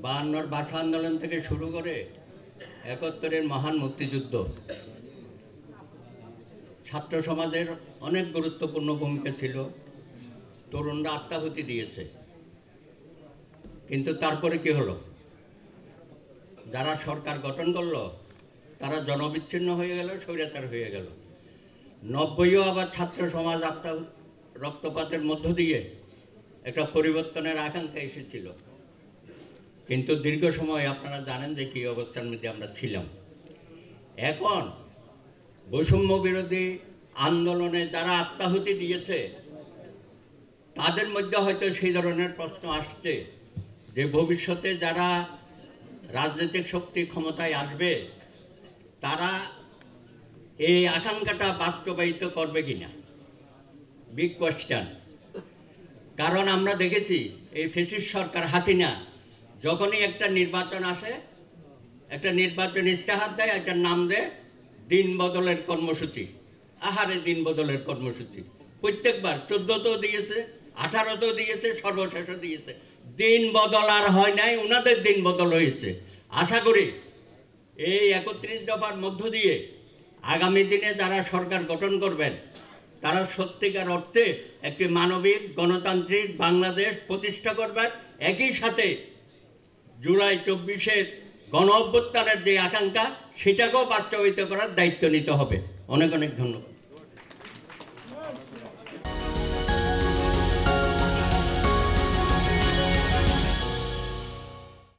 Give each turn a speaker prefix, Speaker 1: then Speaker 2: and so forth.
Speaker 1: 52 ভাষা আন্দোলন থেকে শুরু করে 71-এর মহান মুক্তিযুদ্ধ, ছাত্র সমাজের অনেক গুরুত্বপূর্ণ ভূমিকা ছিল। তরুণরা আত্মাহুতি দিয়েছে, কিন্তু তারপরে কি হলো? যারা সরকার গঠন করলো তারা জনবিচ্ছিন্ন হয়ে গেল, স্বৈরাচার হয়ে গেল। 90-ও আবার ছাত্র সমাজ রক্তপাতের মধ্য দিয়ে একটা পরিবর্তনের আকাঙ্ক্ষা এসেছিল, কিন্তু দীর্ঘ সময় আপনারা জানেন যে কী অবস্থার মধ্যে আমরা ছিলাম। এখন বৈষম্য বিরোধী আন্দোলনে যারা আত্মাহুতি দিয়েছে তাদের মধ্যে হয়তো সেই ধরনের প্রশ্ন আসছে যে ভবিষ্যতে যারা রাজনৈতিক শক্তি ক্ষমতায় আসবে তারা এই আকাঙ্ক্ষাটা বাস্তবায়িত করবে কিনা, বিগ কোয়েশ্চেন। কারণ আমরা দেখেছি এই ফ্যাসিস্ট সরকার হাসিনা যখনই একটা নির্বাচন আসে, একটা নির্বাচন ইস্তেহার দেয়, একটা নাম দেয় দিন বদলের কর্মসূচি। আহারে দিন বদলের কর্মসূচি প্রত্যেকবার 14তেও দিয়েছে, 18তেও দিয়েছে, সর্বশেষও দিয়েছে। দিন বদল আর হয় নাই, ওনাদের দিন বদল হয়েছে। আশা করি এই 31 দফার মধ্য দিয়ে আগামী দিনে যারা সরকার গঠন করবেন তারা সত্যিকার অর্থে একটি মানবিক গণতান্ত্রিক বাংলাদেশ প্রতিষ্ঠা করবেন। একই সাথে জুলাই 24-এর গণ অভ্যুত্থানের যে আকাঙ্ক্ষা সেটাকেও বাস্তবায়িত করার দায়িত্ব নিতে হবে। অনেক অনেক ধন্যবাদ।